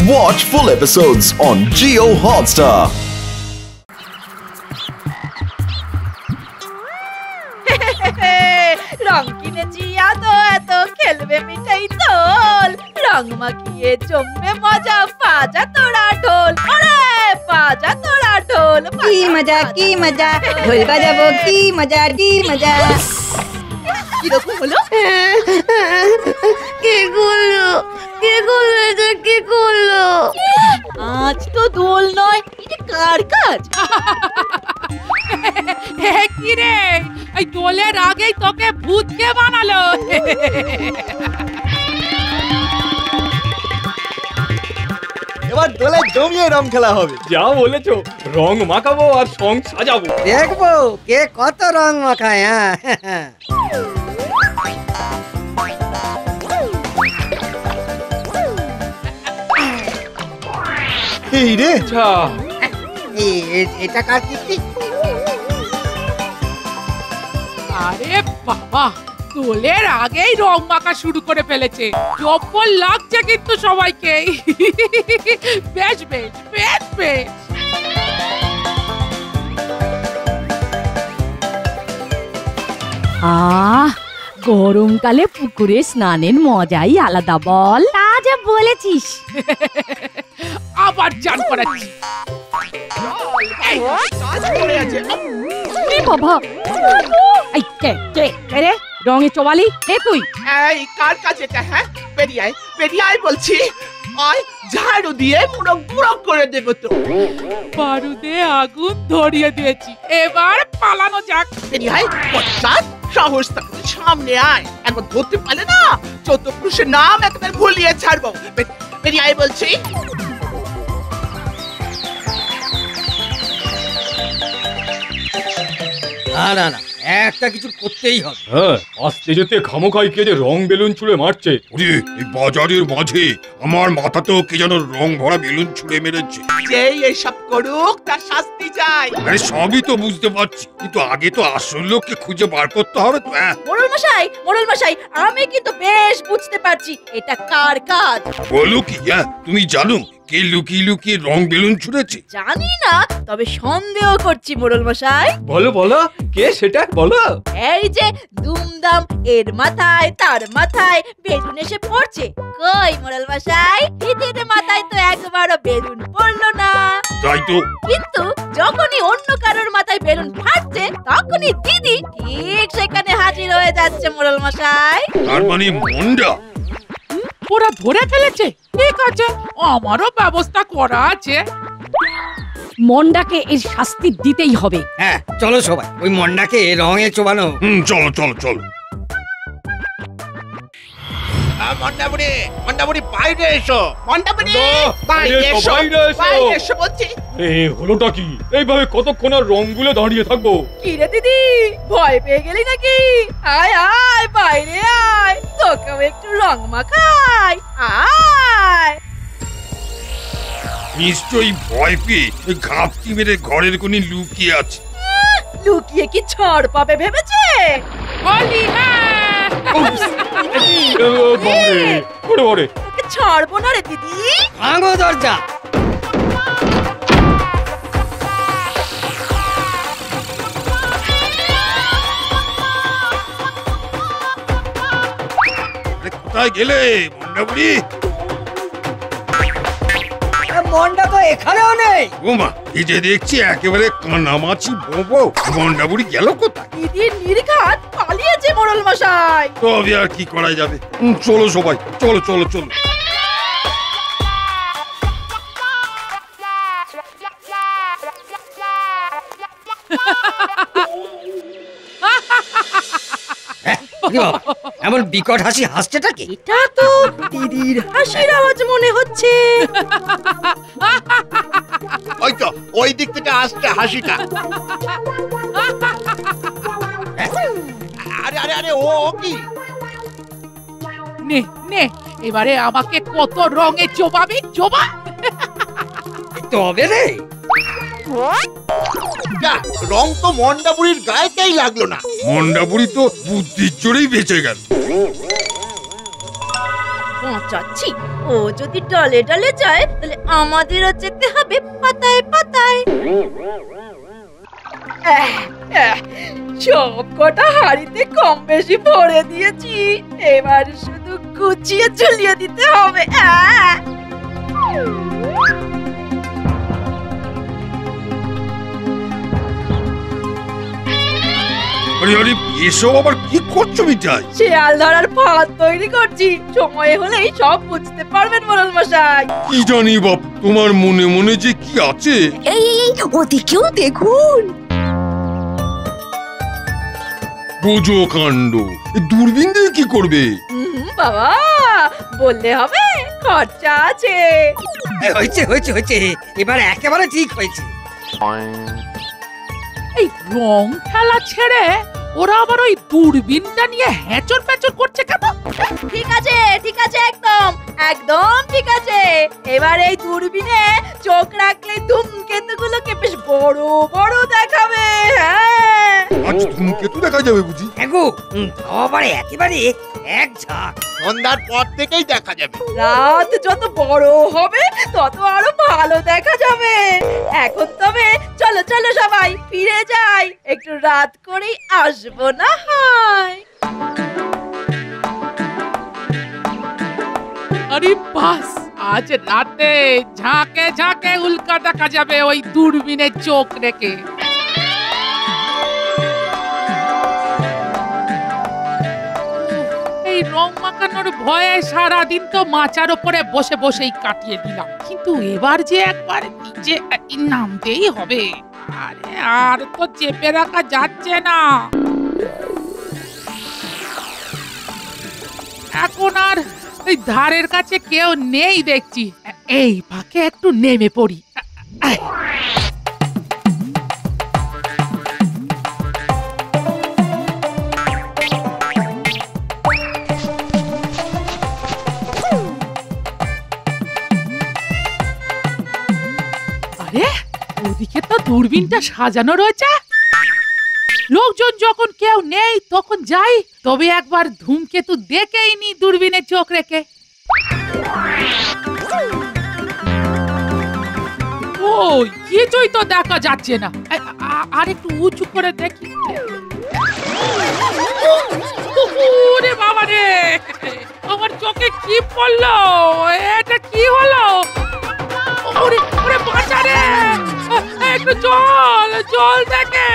Watch full episodes on Jio Hotstar. রং কিনেছি এত খেলবে মিঠাই দোল, রং মাখিয়ে জমবে মজা, বাজা তোরা ঢোল, ওরে বাজা তোরা ঢোল। কি মজা ঢোল বাজাবো, কি মজা কিরকম হলো? কে করলো? আজ তো দোল নয়, এটা কার কাজ? কি রে, এই দোলের আগেই তোকে ভূতকে বানালো। এবার দোলে জমিয়ে রং খেলা হবে। যা বলেছো, রং মাখাবো আর সং সাজাবো। দেখবো কে কত রং মাখায়। হ্যাঁ এই রে, এটা কার কীর্তি? আরে বাবা, দোলের আগেই রং মাখা শুরু করে ফেলেছে। জব্বর লাগছে কিন্তু সবাইকে। বেশ বেশ বেশ বেশ। গরমকালে পুকুরে স্নানের মজাই আলাদা বল। তা যা বলেছিস। আবার চান করাচ্ছি। বাবা, এই কে রে রঙে চোবালি? কে তুই? এই কার কাছে এটা? হ্যাঁ, বেরিয়ে আয় বলছি। আয় ঝাড়ু দিয়ে মুড়ক করে দেবো তো। বারুদে আগুন ধরিয়ে দিয়েছি, এবার পালানো যাক। বেরিয়ে আয়, পশ্চাৎ সাহস থাকলে সামনে আয়। একবার ধরতে পারলে না, চৌদ্দ পুরুষের নাম একবার ভুলিয়ে ছাড়বো। বেরিয়ে আয় বলছি। না একটা কিছু করতেই হবে। হ্যাঁ, আসতে যেতে খামোখাই কে যে রং বেলুন ছুঁড়ে মারছে। এই বাজারের মাঝে আমার মাথাতেও কে যেন রং ভরা বেলুন ছুঁড়ে মেরেছে। যেই এসব করুক তার শাস্তি চাই। আরে সবই তো বুঝতে পারছি, কিন্তু আগে তো আসল লোককে খুঁজে বার করতে হবে তো। মোড়ল মশাই, আমি কিন্তু বেশ বুঝতে পারছি এটা কার কাজ। বলো কি? তুমি জানো কে লুকিয়ে লুকিয়ে রং বেলুন ছুঁড়েছে? জানি না, তবে সন্দেহ করছি মোড়ল মশাই। বলো কে সেটা বলো। এই যে দুমদাম, এর মাথায় তার মাথায় বেলুন এসে পড়ছে। কই মোড়ল মশাই, দিদির মাথায় তো একবারও বেলুন পড়লো না। তাই তো। কিন্তু যখনই অন্য কারোর মাথায় বেলুন ফাটছে, তখনই দিদি ঠিক সেখানে হাজির হয়ে যাচ্ছে মোড়ল মশাই। তার মানে মন্ডা। ওরা ধরে ফেলেছে। ঠিক আছে, আমারও ব্যবস্থা করা আছে। মন্ডাকে এর শাস্তি দিতেই হবে। হ্যাঁ চলো সবাই, ওই মন্ডাকে রঙে চোবানো। চলো। মন্ডাবুড়ি বাইরে এসো। মন্ডাবুড়ি বাইরে এসো বলছি। হলোটা কি? এইভাবে কতক্ষণ আর রং গুলো দাঁড়িয়ে থাকবো? কি রে দিদি, ভয় পেয়ে গেলি নাকি? আয় বাইরে আয়, তোকেও একটু রং মাখাই। আয়। নিশ্চয়ই ভয় পেয়ে ঘাপটি মেরে ঘরের কোণে লুকিয়ে আছে। লুকিয়ে কি ছাড় পাবে ভেবেছে? বলি হ্যাঁ। ওরে তোকে ছাড়বো না রে দিদি। ভাঙো দরজা। কোথায় গেলে মন্ডাবুড়ি? মন্ডা তো এখানেও নেই। ওমা, এই যে দেখছি একেবারে কানামাছি বোবো। মন্ডাবুড়ি গেল কোথায়? দিদির নির্ঘাত পালিয়েছে মোড়ল মশাই। তবে আর কি করা যাবে। চলো সবাই, চলো। এমন বিকট হাসি হাসছেটা কি? এটা তো দিদির হাসির আওয়াজ মনে হচ্ছে। ওই তো ওই দিক থেকে আসছে হাসিটা। আরে ও কি? নে এবারে আমাকে কত রঙে চোবাবি, চোবা। তবে রে, রং তো মন্ডাবুড়ির গায়েতেই লাগলো না। মন্ডাবুড়ি তো বুদ্ধির জোরেই বেঁচে গেল। যাচ্ছি, ও যদি ডলে ডলে যায় তাহলে আমাদেরও যেতে হবে পাতায় পাতায়। সব কটা হাড়িতে কম বেশি ভরে দিয়েছি, এবার শুধু গুছিয়ে ঝুলিয়ে দিতে হবে। আরে আরে এসব আবার কি করছো মিঠাই? শিয়াল ধরার ফাঁদ তৈরি করছি, সময় হলেই সব বুঝতে পারবেন মোড়ল মশাই। কি জানি বাপ, তোমার মনে মনে যে কি আছে। এই ওদিকেও দেখুন। বোঝো কাণ্ড, দূরবীন দিয়ে কি করবে? বাবা বললে হবে, খরচা আছে। হয়েছে হয়েছে হয়েছে, এবার একেবারে ঠিক হয়েছে। এই রং খেলা ছেড়ে ওরা আবার ওই দূরবীনটা নিয়ে হ্যাচর প্যাচর করছে কেন? ঠিক আছে একদম একদম ঠিক আছে। এবার এই দূরবীনে চোখ রাখলে ধূমকেতুগুলোকে বেশ বড় বড় দেখাবে। হ্যাঁ, আজ ধূমকেতু দেখা যাবে বুঝি? এগো আবার একেবারে এক ঝাঁক। সন্ধ্যার পর থেকেই দেখা যাবে। রাত যত বড় হবে তত আরো ভালো দেখা যাবে। এখন তবে চলো চলো সবাই ফিরে যাই, একটু রাত করেই আসবো না হয়। আরে বাস, আজ রাতে ঝাঁকে ঝাঁকে উল্কা দেখা যাবে ওই দূরবীনে চোখ রেখে। এই রং মাখানোর ভয়ে সারাদিন তো মাচার ওপরে বসে বসেই কাটিয়ে দিলাম, কিন্তু এবার যে একবার নিচে নামতেই হবে। আরে আর তো চেপে রাখা যাচ্ছে না। এখন আর ওই ধারের কাছে কেউ নেই দেখছি, এই ফাঁকে একটু নেমে পড়ি। আরে ওদিকে তো দূরবীনটা সাজানো রয়েছে। লোকজন যখন কেউ নেই তখন যাই, তবে একবার ধূমকেতু দেখেই নি দূরবীনে চোখ রেখে। ওই কিছুই তো দেখা যাচ্ছে না, আর একটু উঁচু করে দেখি। ওরে বাবা রে, আমার চোখে কি পড়লো? এটা কি হলো? ওরে ওরে বাঁচা রে, একটু জল জল দেখে।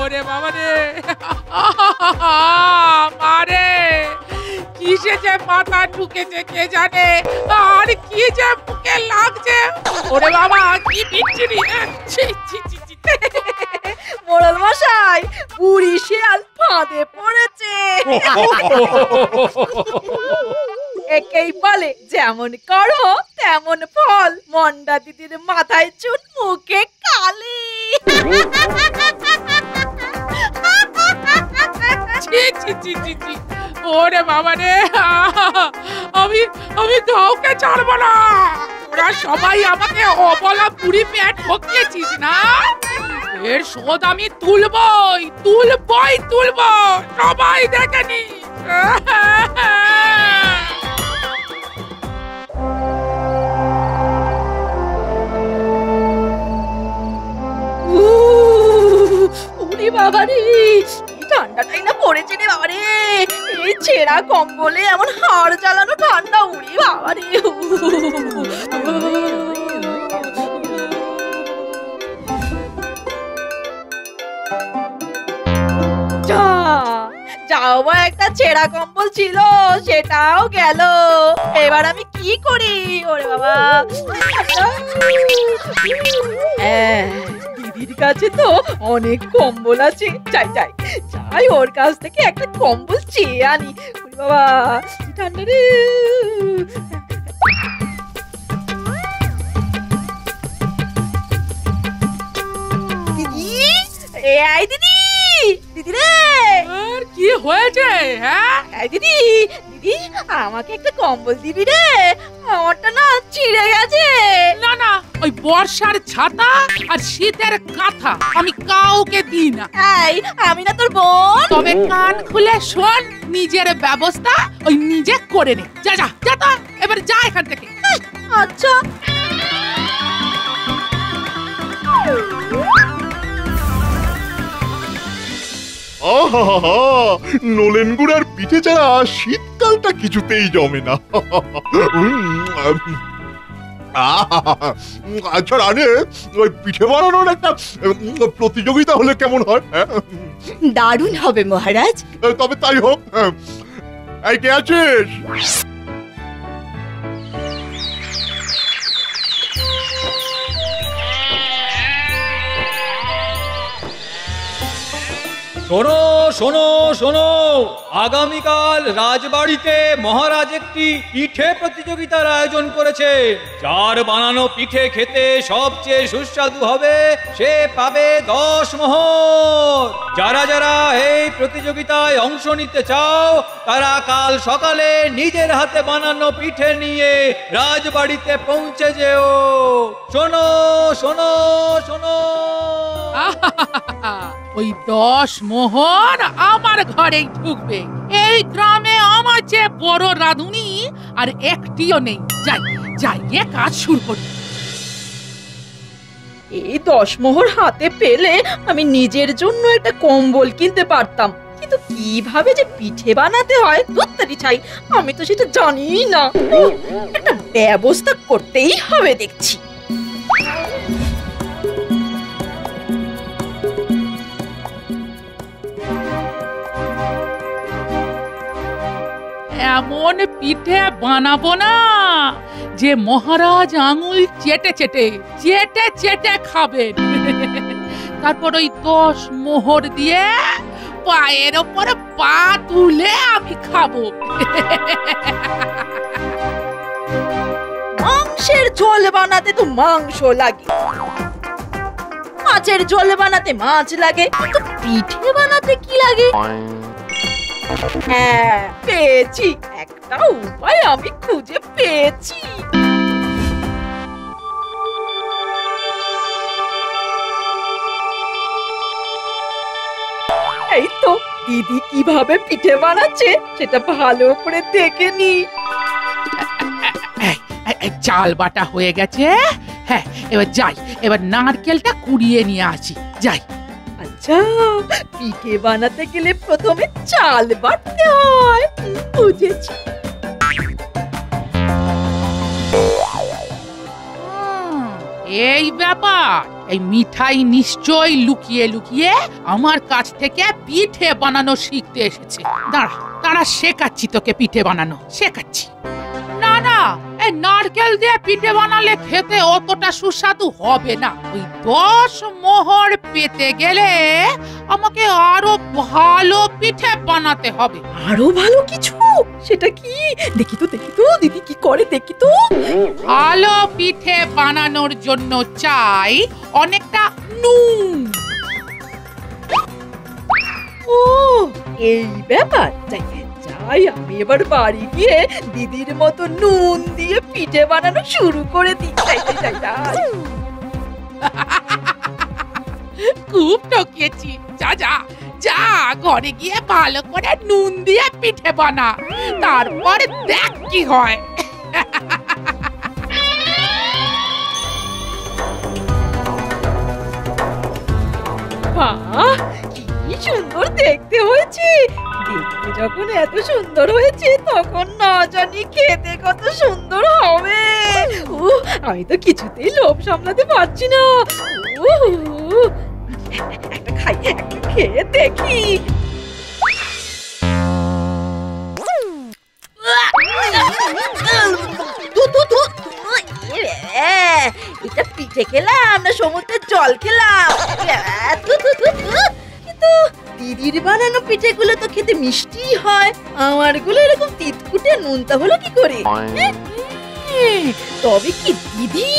ওরে বাবা রে, মারে কিসে যে মাথা ঢুকেছে কে জানে, আর কি যে মুখে লাগছে। ওরে বাবা কি বিচ্ছিরি। মোড়ল মশাই, বুড়ি শিয়াল ফাঁদে পড়েছে। একেই বলে যেমন কর্ম তেমন ফল। মন্ডা দিদির মাথায় চুন, মুখে কালি। ওরে বাবা রে, আমি কাউকে ছাড়বো না। ওরা সবাই আমাকে অবলা বুড়ি পেট ঠকিয়েছিস না, এর শোধ আমি তুলবই সবাই দেখেনি। বাবারে ঠান্ডাটাই না পড়েছে রে বাবারে, এই ছেঁড়া কম্বলে এমন হাড় জ্বালানো ঠান্ডা। উড়ি বাবারে, যাও বা একটা ছেঁড়া কম্বল ছিল, সেটাও গেল। এবার আমি কি করি? ওরে বাবা, দিদির কাছে তো অনেক কম্বল আছে। যাই ওর কাছ থেকে একটা কম্বল চেয়ে আনি। বাবা ঠান্ডা রে। দিদি দিদি রে, কি হয়েছে? হ্যাঁ দিদি দিদি, আমাকে একটা কম্বল দিবি রে, আমারটা না ছিঁড়ে গেছে। না না, ওই বর্ষার ছাতা আর শীতের কাঁথা আমি কাউকে দিই না। এই আমি না তোর বোন। তবে কান খুলে শোন, নিজের ব্যবস্থা ওই নিজে করে নে। যা যা যা তো, এবার যা এখান থেকে। আচ্ছা নলেন গুড়ার পিঠে ছাড়া শীতকালটা কিছুতেই জমে না। আচ্ছা রানে, ওই পিঠে বানানোর একটা প্রতিযোগিতা হলে কেমন হয়? দারুণ হবে মহারাজ। তবে তাই হোক। এই কে আছিস? শোনো শোনো শোনো, আগামীকাল রাজবাড়িতে মহারাজ একটি পিঠে প্রতিযোগিতার আয়োজন করেছে। যার বানানো পিঠে খেতে সবচেয়ে সুস্বাদু হবে সে পাবে 10 মোহর। যারা যারা এই প্রতিযোগিতায় অংশ নিতে চাও তারা কাল সকালে নিজের হাতে বানানো পিঠে নিয়ে রাজবাড়িতে পৌঁছে যেও। শোনো শোনো শোনো, ওই 10 মোহর আমার ঘরেই ঢুকবে। এই গ্রামে আমার চেয়ে বড় রাঁধুনি আর একটিও নেই। যাই যাইয়ে কাজ শুরু করি। এই 10 মোহর হাতে পেলে আমি নিজের জন্য একটা কম্বল কিনতে পারতাম, কিন্তু কিভাবে যে পিঠে বানাতে হয় ধুত্তারি ছাই, আমি তো সেটা জানি না। একটা ব্যবস্থা করতেই হবে দেখছি। এমন পিঠে বানাবো না যে মহারাজ আঙুল চেটে চেটে চেটে চেটে খাবেন। তারপর ওই 10 মোহর দিয়ে পায়ের ওপর পা তুলে আমি খাবো। মাংসের ঝোল বানাতে তো মাংস লাগে, মাছের ঝোল বানাতে মাছ লাগে, কিন্তু পিঠে বানাতে কি লাগে? হ্যাঁ পেয়েছি, একটা উপায় আমি খুঁজে পেয়েছি। এই তো দিদি কিভাবে পিঠে বানাচ্ছে সেটা ভালো করে দেখে নি। চাল বাটা হয়ে গেছে। হ্যাঁ এবার যাই, এবার নারকেলটা কুড়িয়ে নিয়ে আসি। যাই। আচ্ছা, পিঠে বানাতে গেলে প্রথমে চাল বাটতে হয়, বুঝেছি। এই ব্যাপার, এই মিঠাই নিশ্চয়ই লুকিয়ে লুকিয়ে আমার কাছ থেকে পিঠে বানানো শিখতে এসেছে। দাঁড়া দাঁড়া, শেখাচ্ছি তোকে পিঠে বানানো, শেখাচ্ছি। না না, এই নারকেল দিয়ে পিঠে বানালে খেতে অতটা সুস্বাদু হবে না। ওই 10 মোহর পেতে গেলে আমাকে আরো ভালো পিঠে বানাতে হবে। আরো ভালো কিছু? সেটা কি? দেখি তো দিদি কি করে, দেখি তো। ভালো পিঠে বানানোর জন্য চাই অনেকটা নুন। ও এই ব্যাপার। যাই আমি এবার বাড়ি গিয়ে দিদির মতো নুন দিয়ে পিঠে বানানো শুরু করে দিই। খুব ঠকিয়েছি। যা যা যা, ঘরে গিয়ে ভালো করে নুন দিয়ে পিঠে বানা, তারপর দেখ কি হয়। বাহ, কি সুন্দর দেখতে হয়েছে। দেখতে যখন এত সুন্দর হয়েছে তখন না জানি খেতে কত সুন্দর হবে। আমি তো কিছুতেই লোভ সামলাতে পারছি না। একটা খাই, একটা খেয়ে দেখি। এটা পিঠে খেলাম না সমুদ্রের জল খেলাম? কিন্তু দিদির বানানো পিঠেগুলো তো খেতে মিষ্টি হয়, আমারগুলো এরকম তিতকুটে নুনতা হলো কি করে? তবে কি দিদি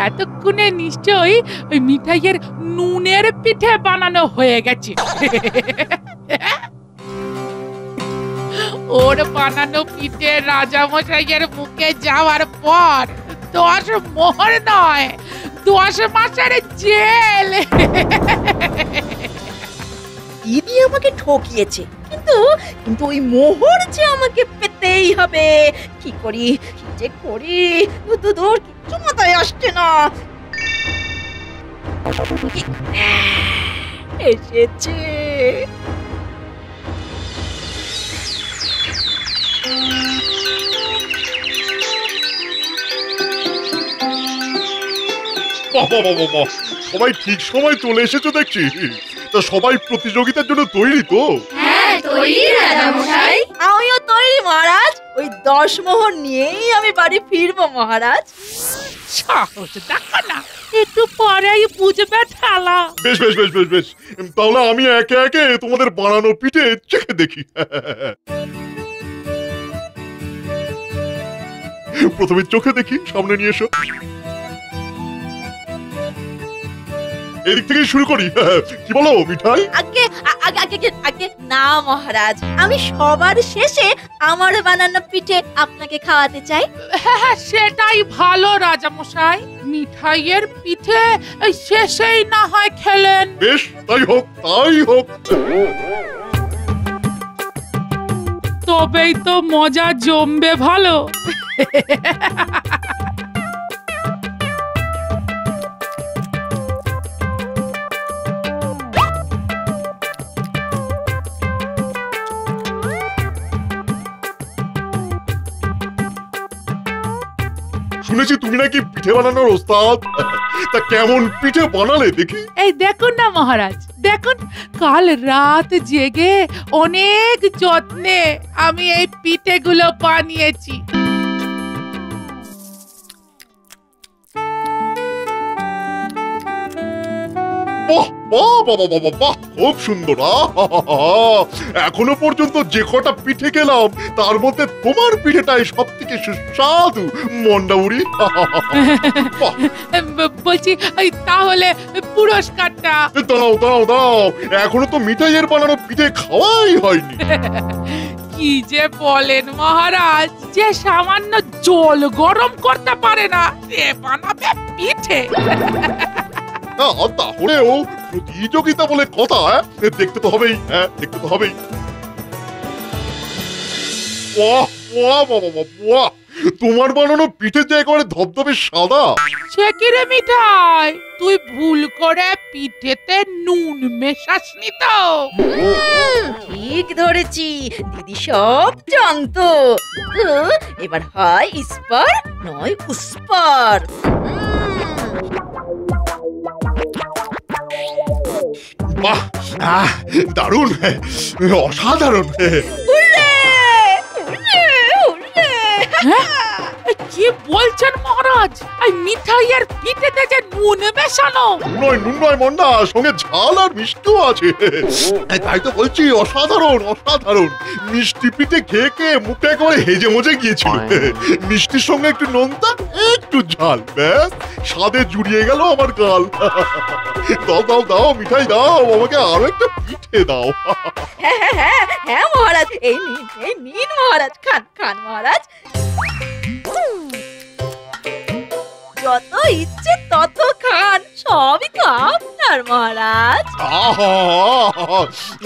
এতক্ষণে নিশ্চয়ই ওই মিঠাইয়ের নুনের পিঠে বানানো হয়ে গেছে। ওর বানানো পিঠে রাজামশাইয়ের মুখে যাওয়ার পর 10 মোহর নয় 10 মাসের জেল। দিদি আমাকে ঠকিয়েছে, কিন্তু কিন্তু ওই মোহর যে আমাকে পেতেই হবে। কি করি, কি যে করি, দূর কিছু মাথায় আসছে না। এসেছে। বাবা, সবাই ঠিক সময় চলে এসেছো দেখছি। তা সবাই প্রতিযোগিতার জন্য তৈরি তো? হ্যাঁ, তৈরি রাজামশাই। আমিও তৈরি মহারাজ। ওই 10 মোহর নিয়েই আমি বাড়ি ফিরবো মহারাজ। সাহস দেখো না, একটু পরেই বুঝবে ঠেলা। বেশ বেশ বেশ বেশ বেশ, তাহলে আমি একে একে তোমাদের বানানো পিঠে চেখে দেখি। প্রথমে চোখে দেখি, সামনে নিয়ে এসো। এদিক থেকে শুরু করি। কি বলো মিঠাই? আগে না মহারাজ, আমি সবার শেষে আমার বানানো পিঠে আপনাকে খাওয়াতে চাই। হ্যাঁ, সেটাই ভালো রাজামশাই। মিঠাইয়ের পিঠে শেষেই না হয় খেলেন। বেশ, তাই হোক তাই হোক। তবেই তো মজা জমবে ভালো। শুনেছি তুমি নাকি পিঠে বানানোর ওস্তাদ। তা কেমন পিঠে বানালে দেখি? এই দেখুন না মহারাজ, দেখুন, কাল রাত জেগে অনেক যত্নে আমি এই পিঠেগুলো বানিয়েছি। খুব সুন্দর। এখনো পর্যন্ত যে কটা পিঠে খেলাম তার মধ্যে তোমার পিঠেটাই সব থেকে সুস্বাদু মন্ডাউরি। বলছি, তাহলে পুরস্কারটা? দাঁড়াও, এখনো তো মিঠাইয়ের বানানো পিঠে খাওয়াই হয়নি। কি যে বলেন মহারাজ, যে সামান্য জল গরম করতে পারে না সে বানাবে পিঠে? তাহলেও প্রতিযোগিতা বলে কথা, দেখতে তো হবেই। হ্যাঁ, দেখতে তো হবেই। তোমার বানানো পিঠে যে একেবারে ধবধবে সাদা। সে কি রে মিঠাই, তুই ভুল করে পিঠেতে নুন মেশাসনি তো? ঠিক ধরেছি, দিদি সব জানতো। এবার হয় ইস্পার নয় উস্পার। বাহ, দারুণ, অসাধারণ। কি বলছেন মহারাজ, এই মিঠাইয়ের পিঠেতে যে নুন মেশানো? নুন নয় মন্ডা, সঙ্গে ঝাল আর মিষ্টিও আছে। তাই তো বলছি, অসাধারণ অসাধারণ। মিষ্টি পিঠে খেয়ে খেয়ে মুখটা একেবারে হেজে মজে গিয়েছিল। মিষ্টির সঙ্গে একটু নোনতা, একটু ঝাল, ব্যাস স্বাদে জুড়িয়ে গেল আমার গাল। দাও মিঠাই দাও, আমাকে আরো একটা পিঠে দাও। হ্যাঁ মহারাজ, এই নিন মহারাজ, খান মহারাজ। যত ইচ্ছে তত খান, সবই তো আপনার মহারাজ।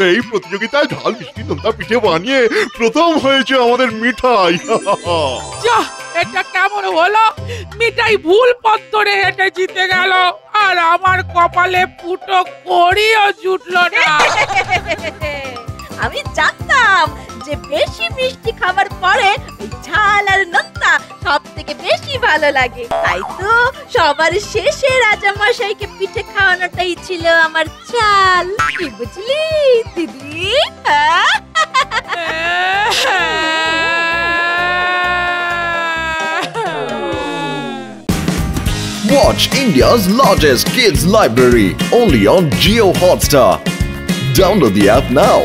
এই প্রতিযোগিতায় ঝাল মিষ্টি নোনতা পিঠে বানিয়ে প্রথম হয়েছে আমাদের মিঠাই। যা, এটা কেমন হলো? মিঠাই ভুল পথ ধরে হেঁটে জিতে গেল, আর আমার কপালে ফুটো করিও জুটলো না। আমি জানতাম যে বেশি মিষ্টি খাবার পরে ওই ঝাল আর নোনতা সব থেকে বেশি ভালো লাগে, তাই তো সবার শেষে রাজামশাইকে পিঠে খাওয়ানোটাই ছিল আমার চাল। কি বুঝলি দিদি? Watch India's largest kids library only on Jio Hotstar. Download the app now.